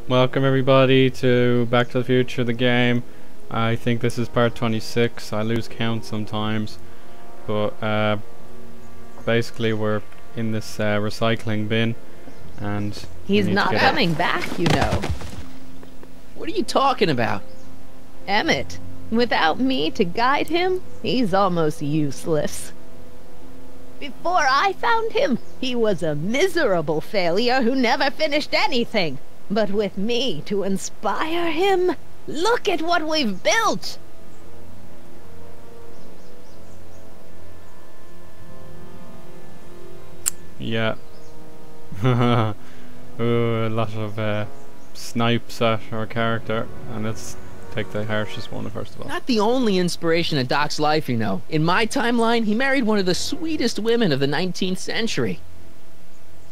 Welcome everybody to Back to the Future, the game. I think this is part 26. I lose count sometimes, but basically we're in this recycling bin, and he's not coming back, you know. What are you talking about? Emmett. Without me to guide him, he's almost useless. Before I found him, he was a miserable failure who never finished anything. But with me to inspire him, look at what we've built! Yeah. Ooh, a lot of snipes at our character, and let's take the harshest one first of all. Not the only inspiration of Doc's life, you know. In my timeline, he married one of the sweetest women of the 19th century.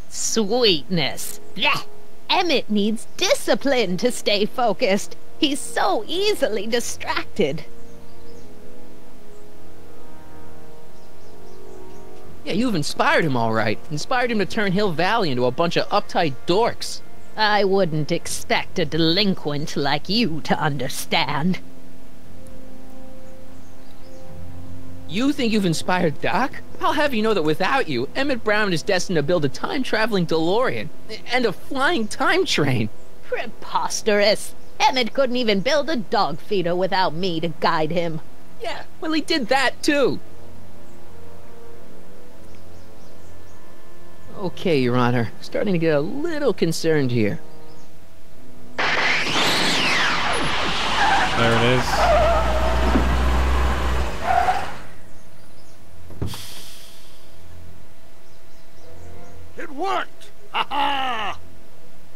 Sweetness. Blech. Emmett needs discipline to stay focused. He's so easily distracted. Yeah, you've inspired him all right. Inspired him to turn Hill Valley into a bunch of uptight dorks. I wouldn't expect a delinquent like you to understand. You think you've inspired Doc? I'll have you know that without you, Emmett Brown is destined to build a time-traveling DeLorean and a flying time train. Preposterous! Emmett couldn't even build a dog feeder without me to guide him. Yeah, well, he did that too. Okay, Your Honor. Starting to get a little concerned here. There it is. It worked! Ha ha!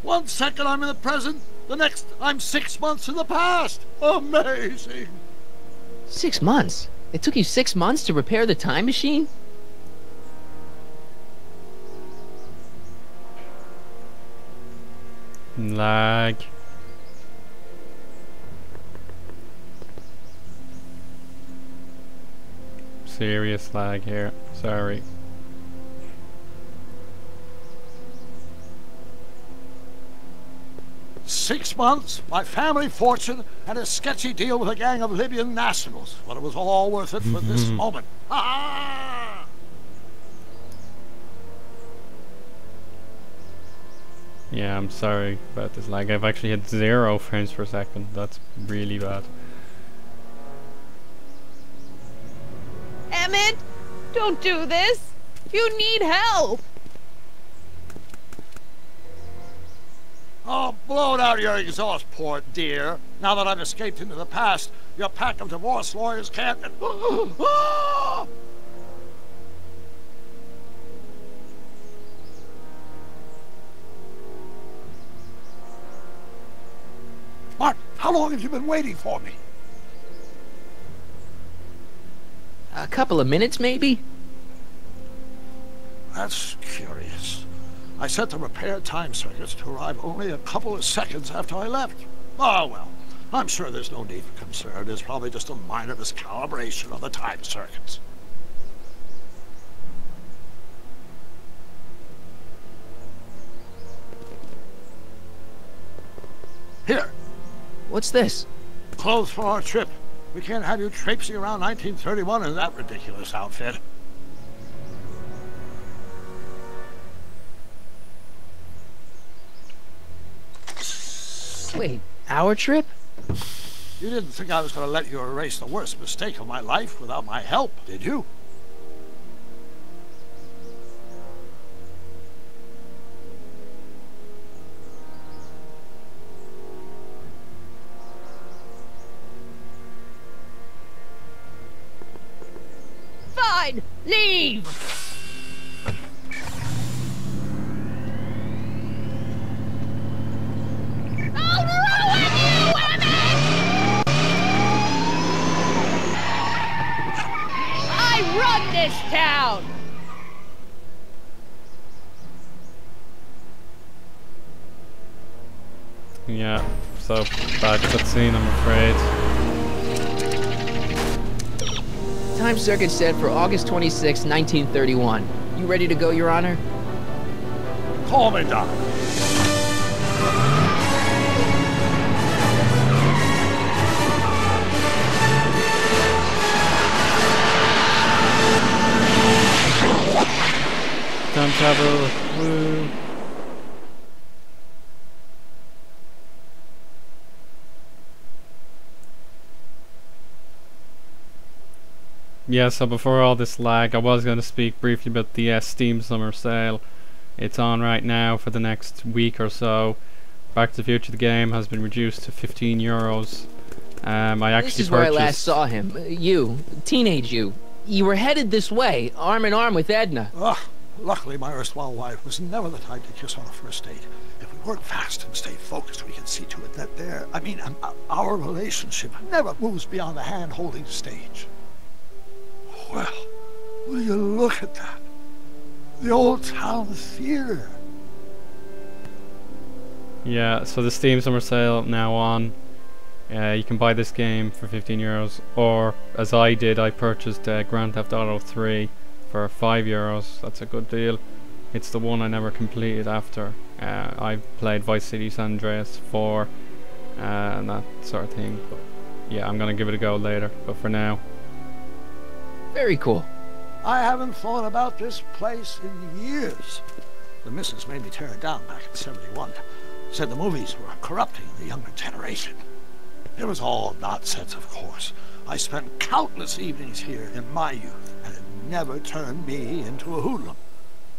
1 second I'm in the present, the next I'm 6 months in the past! Amazing! 6 months? It took you 6 months to repair the time machine? Lag. Serious lag here. Sorry. Six months, my family fortune, and a sketchy deal with a gang of Libyan nationals. But it was all worth it for this moment. Ha ha! Yeah, I'm sorry about this lag. I've actually had 0 frames per second. That's really bad. Emmett! Don't do this! You need help! Oh, blow it out of your exhaust port, dear. Now that I've escaped into the past, your pack of divorce lawyers can't... Mark, how long have you been waiting for me? A couple of minutes, maybe? That's curious. I set the repair time circuits to arrive only a couple of seconds after I left. Oh, well, I'm sure there's no need for concern. It's probably just a minor miscalibration of the time circuits. Here. What's this? Clothes for our trip. We can't have you traipsing around 1931 in that ridiculous outfit. Wait, our trip? You didn't think I was going to let you erase the worst mistake of my life without my help, did you? Fine! Leave! Run this town! Yeah, so bad cutscene, I'm afraid. Time circuit set for August 26, 1931. You ready to go, Your Honor? Call me, Doc. travel. Woo. Yeah, so before all this lag, I was going to speak briefly about the Steam Summer Sale. It's on right now for the next week or so. Back to the Future, the game, has been reduced to €15. I actually This is where I last saw him. You, teenage you. You were headed this way, arm in arm with Edna. Luckily, my erstwhile wife was never the type to kiss on a first date. If we work fast and stay focused, we can see to it that our relationship never moves beyond the hand-holding stage. Well, will you look at that? The old town theater. Yeah, so the Steam Summer Sale now on. You can buy this game for €15, or as I did, I purchased Grand Theft Auto 3 for €5. That's a good deal. It's the one I never completed after. I played Vice City San Andreas 4 and that sort of thing. But yeah, I'm gonna give it a go later. But for now, very cool. I haven't thought about this place in years. The missus made me tear it down back in '71. Said the movies were corrupting the younger generation. It was all nonsense, of course. I spent countless evenings here in my youth, and it never turned me into a hoodlum.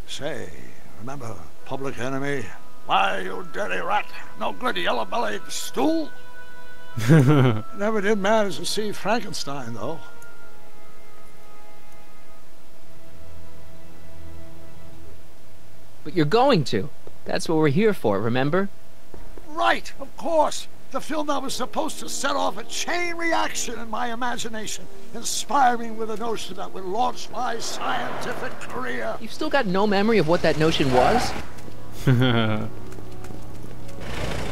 Say, remember Public Enemy? Why, you dirty rat, no good yellow-bellied stool? Never did manage to see Frankenstein, though. But you're going to. That's what we're here for, remember? Right, of course. The film that was supposed to set off a chain reaction in my imagination, inspire me with a notion that would launch my scientific career. You've still got no memory of what that notion was? Well,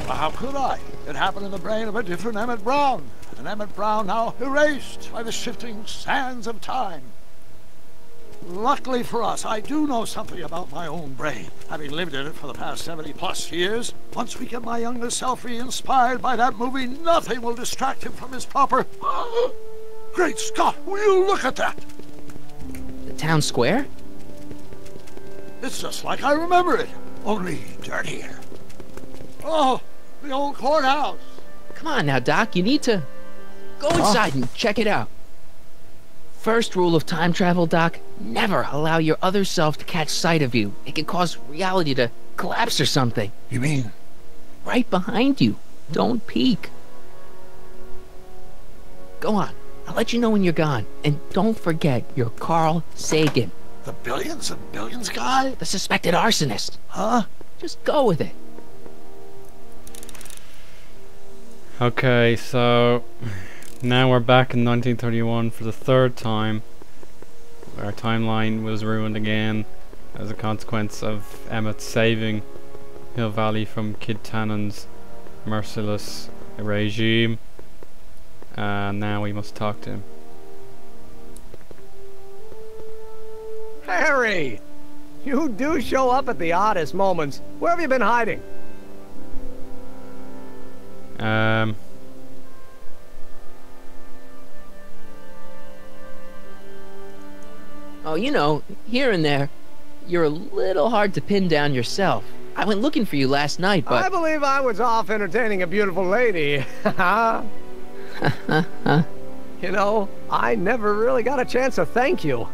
how could I? It happened in the brain of a different Emmett Brown. An Emmett Brown now erased by the shifting sands of time. Luckily for us, I do know something about my own brain, having lived in it for the past 70+ years. Once we get my younger self re-inspired by that movie, nothing will distract him from his proper... Great Scott, will you look at that? The town square? It's just like I remember it, only dirtier. Oh, the old courthouse. Come on now, Doc, you need to... Go inside and check it out. First rule of time travel, Doc, never allow your other self to catch sight of you. It can cause reality to collapse or something. You mean? Right behind you. Don't peek. Go on. I'll let you know when you're gone. And don't forget, you're Carl Sagan. The billions and billions guy? The suspected arsonist. Huh? Just go with it. okay, so now we're back in 1931 for the third time. Our timeline was ruined again as a consequence of Emmett saving Hill Valley from Kid Tannen's merciless regime. And now we must talk to him. Harry! You do show up at the oddest moments. Where have you been hiding? Oh, you know, here and there, you're a little hard to pin down yourself. I went looking for you last night, but... I believe I was off entertaining a beautiful lady. You know, I never really got a chance to thank you.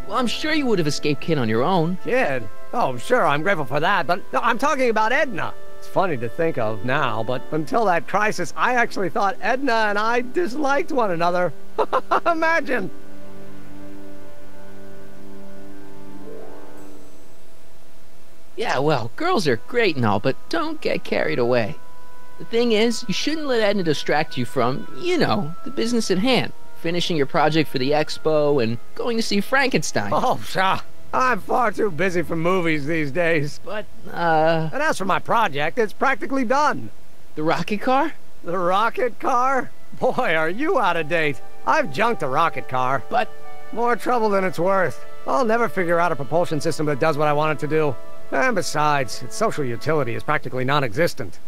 Well, I'm sure you would have escaped Kid on your own. Kid? Oh, sure, I'm grateful for that, but no, I'm talking about Edna. It's funny to think of now, but until that crisis, I actually thought Edna and I disliked one another. Imagine! Yeah, well, girls are great and all, but don't get carried away. The thing is, you shouldn't let Edna distract you from, you know, the business at hand. Finishing your project for the expo and going to see Frankenstein. Oh, pshaw. I'm far too busy for movies these days. But, And as for my project, it's practically done. the rocket car? The rocket car? Boy, are you out of date. I've junked a rocket car. But... more trouble than it's worth. I'll never figure out a propulsion system that does what I want it to do. And besides, its social utility is practically non-existent.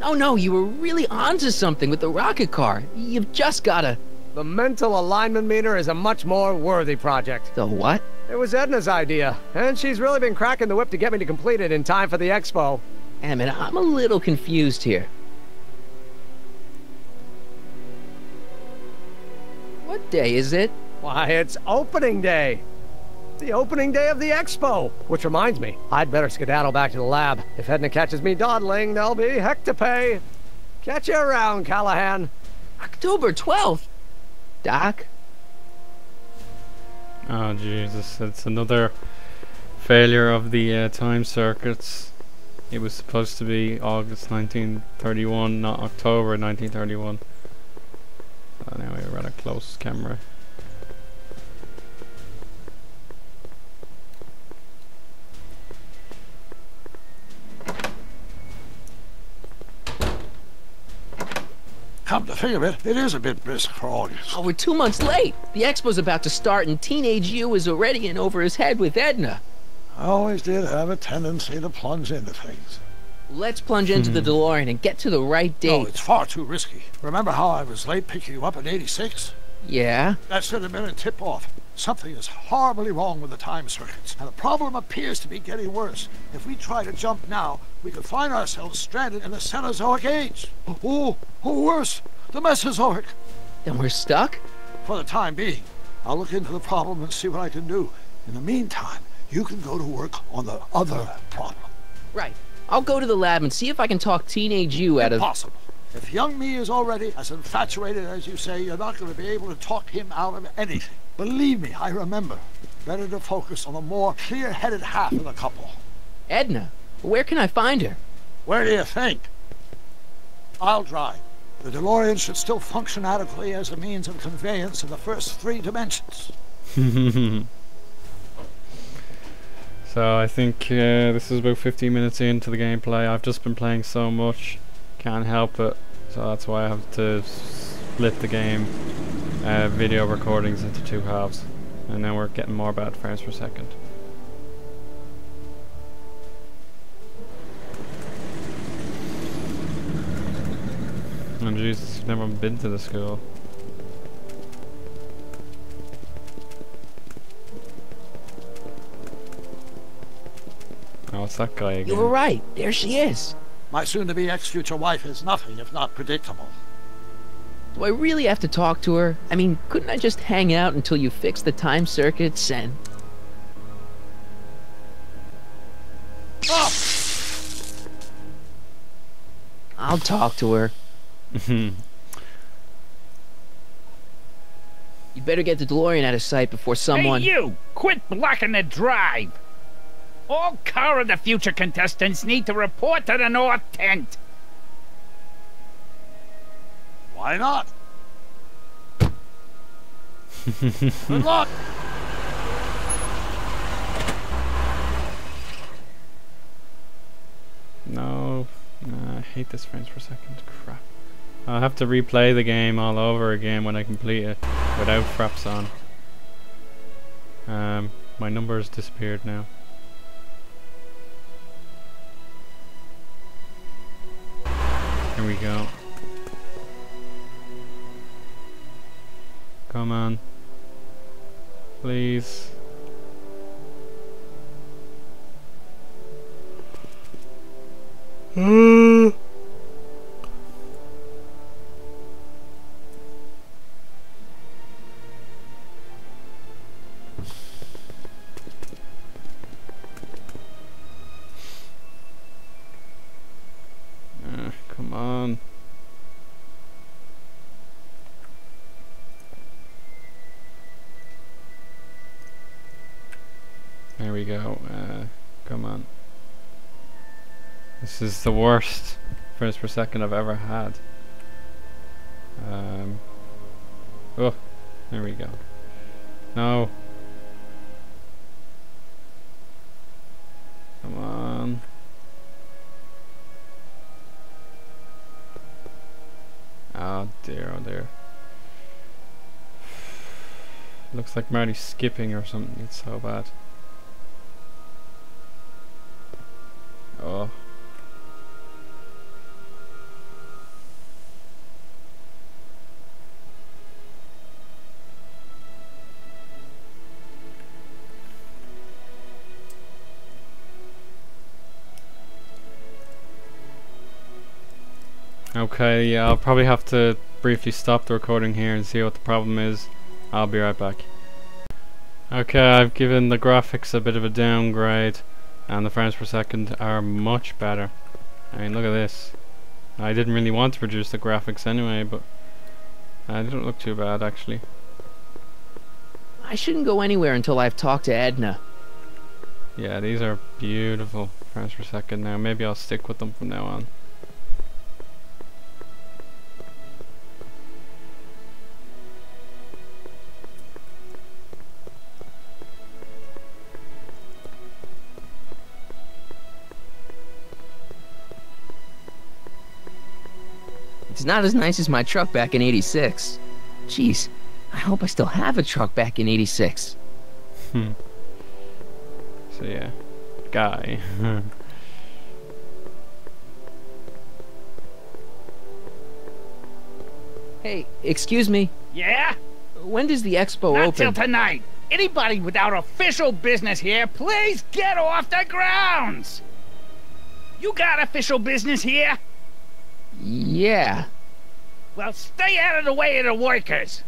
Oh no, you were really onto something with the rocket car. You've just gotta The mental alignment meter is a much more worthy project. The what? It was Edna's idea, and she's really been cracking the whip to get me to complete it in time for the expo. Emmett, I'm a little confused here. What day is it? Why, it's opening day. The opening day of the expo. Which reminds me, I'd better skedaddle back to the lab. If Edna catches me dawdling, there'll be heck to pay. Catch you around, Callahan. October 12th. Doc? Oh Jesus, it's another failure of the time circuits. It was supposed to be August 1931, not October 1931. So now we're at a close camera. Come to think of it, it is a bit brisk for August. Oh, we're 2 months late. The expo's about to start and teenage you is already in over his head with Edna. I always did have a tendency to plunge into things. Let's plunge into the DeLorean and get to the right No, date. it's far too risky. Remember how I was late picking you up in '86? Yeah? That should have been a tip-off. Something is horribly wrong with the time circuits, and the problem appears to be getting worse. If we try to jump now, we could find ourselves stranded in the Cenozoic age. Or worse, the Mesozoic. Then we're stuck? For the time being, I'll look into the problem and see what I can do. In the meantime, you can go to work on the other problem. Right. I'll go to the lab and see if I can talk teenage you out of... Impossible. If young me is already as infatuated as you say, you're not going to be able to talk him out of anything. Believe me, I remember. Better to focus on the more clear-headed half of the couple. Edna? Where can I find her? Where do you think? I'll drive. The DeLorean should still function adequately as a means of conveyance in the first 3 dimensions. So I think this is about 15 minutes into the gameplay. I've just been playing so much, can't help it. So that's why I have to split the game video recordings into 2 halves. And then we're getting more bad frames per second. Oh Jesus, I've never been to the school. Oh, it's that guy again. You were right. There she is. My soon-to-be ex-future wife is nothing if not predictable. Do I really have to talk to her? I mean, couldn't I just hang out until you fix the time circuits and... Oh! I'll talk to her. You better get the DeLorean out of sight before someone... Hey, you! Quit blocking the drive! All Car of the Future contestants need to report to the North Tent. Why not? Good luck! No, I hate this frames per second. Crap. I'll have to replay the game all over again when I complete it without fraps on. My number has disappeared now. Here we go. Come on. Please. Come on. There we go. Come on. This is the worst frames per second I've ever had. Oh, there we go. No. Come on. Oh dear, oh dear. Looks like Marty's skipping or something. It's so bad. Oh. Okay, yeah, I'll probably have to briefly stop the recording here and see what the problem is. I'll be right back. Okay, I've given the graphics a bit of a downgrade, and the frames per second are much better. I mean, look at this. I didn't really want to reduce the graphics anyway, but they don't look too bad actually. I shouldn't go anywhere until I've talked to Edna. Yeah, these are beautiful frames per second now. Maybe I'll stick with them from now on. It's not as nice as my truck back in '86. Jeez, I hope I still have a truck back in '86. So yeah, guy. Hey, excuse me. Yeah? When does the expo Not open? till tonight. Anybody without official business here, please get off the grounds! You got official business here? Yeah. Well, stay out of the way of the workers.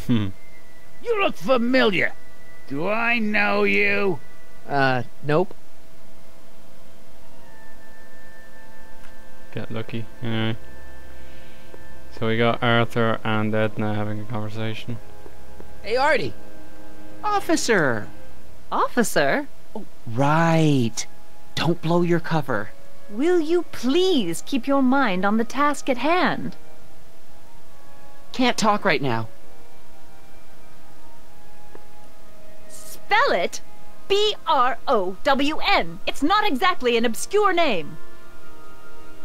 You look familiar. Do I know you? Nope. Get lucky. Anyway. So we got Arthur and Edna having a conversation. Hey, Artie. Officer. Officer? Right. Don't blow your cover. Will you please keep your mind on the task at hand? Can't talk right now. Spell it B-R-O-W-N. It's not exactly an obscure name.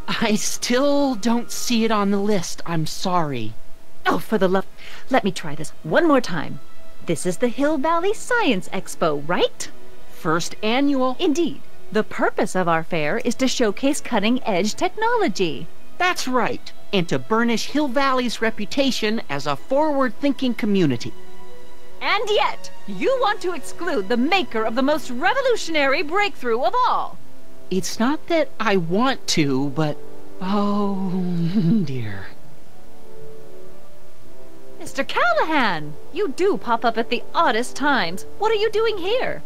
I still don't see it on the list. I'm sorry. Oh, for the love... Let me try this one more time. This is the Hill Valley Science Expo, right? First annual. Indeed. The purpose of our fair is to showcase cutting-edge technology. That's right. And to burnish Hill Valley's reputation as a forward-thinking community. And yet, you want to exclude the maker of the most revolutionary breakthrough of all. It's not that I want to, but... oh, dear. Mr. Callahan, you do pop up at the oddest times. What are you doing here?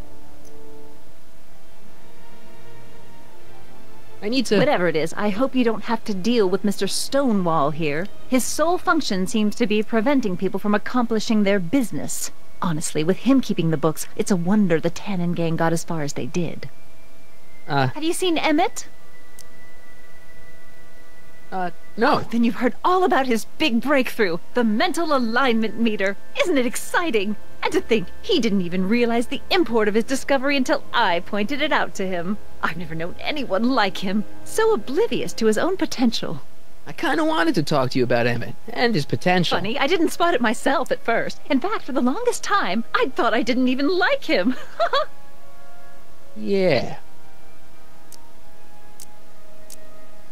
I need to... Whatever it is, I hope you don't have to deal with Mr. Stonewall here. His sole function seems to be preventing people from accomplishing their business. Honestly, with him keeping the books, it's a wonder the Tannen gang got as far as they did. Have you seen Emmett? No. Then you've heard all about his big breakthrough, the mental alignment meter. Isn't it exciting? And to think, he didn't even realize the import of his discovery until I pointed it out to him. I've never known anyone like him, so oblivious to his own potential. I kind of wanted to talk to you about Emmett and his potential. Funny, I didn't spot it myself at first. In fact, for the longest time, I thought I didn't even like him. Yeah.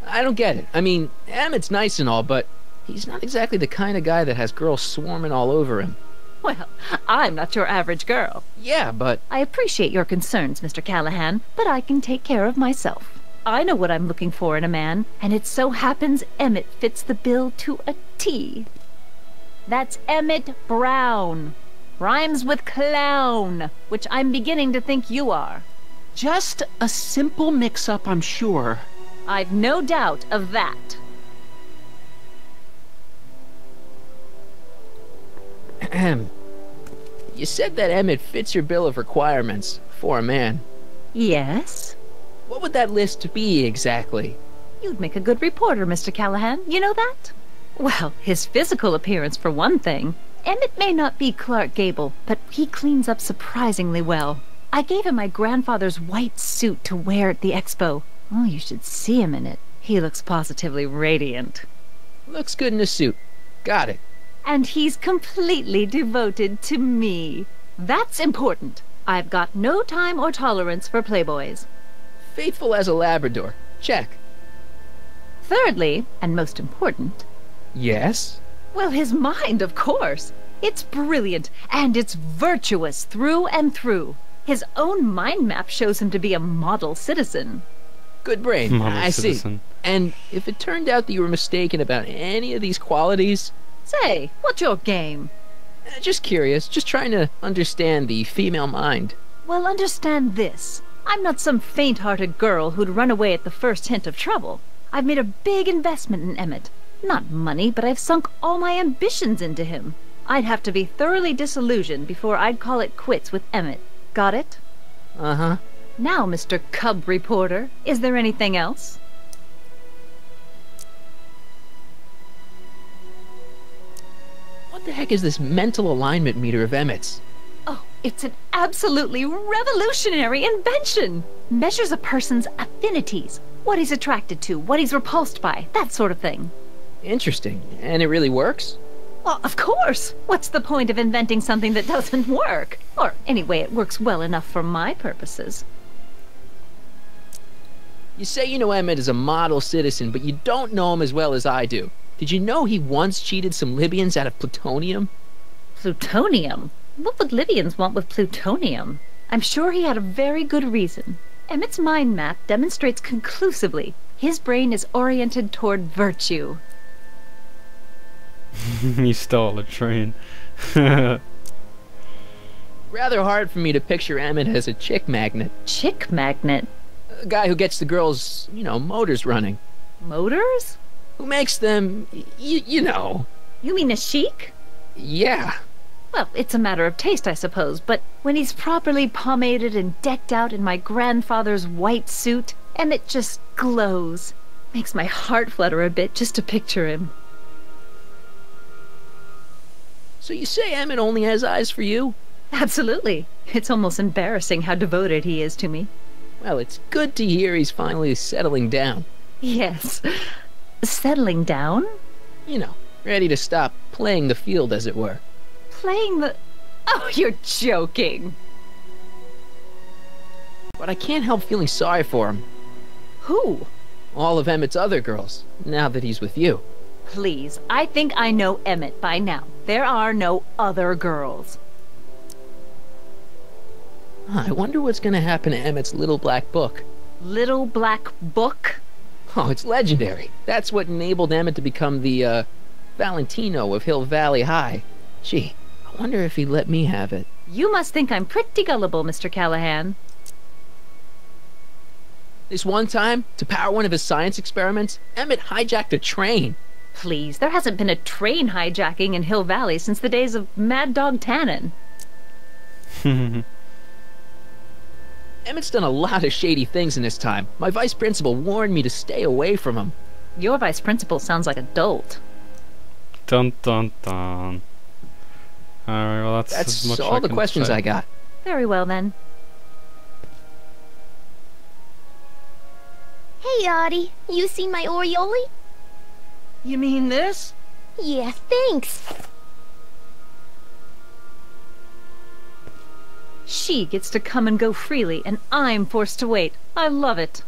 I don't get it. I mean, Emmett's nice and all, but he's not exactly the kind of guy that has girls swarming all over him. Well, I'm not your average girl. Yeah, but... I appreciate your concerns, Mr. Callahan, but I can take care of myself. I know what I'm looking for in a man, and it so happens Emmett fits the bill to a T. That's Emmett Brown. Rhymes with clown, which I'm beginning to think you are. Just a simple mix-up, I'm sure. I've no doubt of that. Ahem. You said that Emmett fits your bill of requirements for a man. Yes? What would that list be exactly? You'd make a good reporter, Mr. Callahan. You know that? Well, his physical appearance for one thing. Emmett may not be Clark Gable, but he cleans up surprisingly well. I gave him my grandfather's white suit to wear at the expo. Oh, you should see him in it. He looks positively radiant. Looks good in a suit. Got it. And he's completely devoted to me. That's important. I've got no time or tolerance for playboys. Faithful as a Labrador. Check. Thirdly, and most important... Yes? Well, his mind, of course. It's brilliant, and it's virtuous through and through. His own mind map shows him to be a model citizen. Good brain. Model I see. citizen. And if it turned out that you were mistaken about any of these qualities, Say, what's your game? just curious, just trying to understand the female mind. Well, understand this. I'm not some faint-hearted girl who'd run away at the first hint of trouble. I've made a big investment in Emmett. Not money, but I've sunk all my ambitions into him. I'd have to be thoroughly disillusioned before I'd call it quits with Emmett. Got it? Uh-huh. Now, Mr. Cub Reporter, is there anything else? What the heck is this mental alignment meter of Emmett's? Oh, it's an absolutely revolutionary invention! Measures a person's affinities, what he's attracted to, what he's repulsed by, that sort of thing. Interesting. And it really works? Well, of course! What's the point of inventing something that doesn't work? Or, anyway, it works well enough for my purposes. You say you know Emmett is a model citizen, but you don't know him as well as I do. Did you know he once cheated some Libyans out of plutonium? Plutonium? What would Libyans want with plutonium? I'm sure he had a very good reason. Emmett's mind map demonstrates conclusively his brain is oriented toward virtue. He stole a train. Rather hard for me to picture Emmett as a chick magnet. Chick magnet? A guy who gets the girls, motors running. Motors? Who makes them, you know. You mean a chic? Yeah. Well, it's a matter of taste, I suppose, but when he's properly pomaded and decked out in my grandfather's white suit, Emmett just glows. Makes my heart flutter a bit just to picture him. So you say Emmett only has eyes for you? Absolutely. It's almost embarrassing how devoted he is to me. Well, it's good to hear he's finally settling down. Yes. Settling down? Ready to stop playing the field, as it were. Playing the... Oh, you're joking. But I can't help feeling sorry for him. Who? All of Emmett's other girls, now that he's with you. Please, I think I know Emmett by now. There are no other girls. I wonder what's gonna happen to Emmett's little black book. Little black book? Oh, it's legendary. That's what enabled Emmett to become the, Valentino of Hill Valley High. Gee, I wonder if he'd let me have it. You must think I'm pretty gullible, Mr. Callahan. This one time, to power one of his science experiments, Emmett hijacked a train. Please, there hasn't been a train hijacking in Hill Valley since the days of Mad Dog Tannen. Emmett's done a lot of shady things in his time. My vice principal warned me to stay away from him. Your vice principal sounds like a dolt. Dun dun dun. Alright, well that's as much all I the can questions say. I got. Very well, then. Hey, Audie, you see my Oriole? You mean this? Yeah, thanks. She gets to come and go freely, and I'm forced to wait. I love it.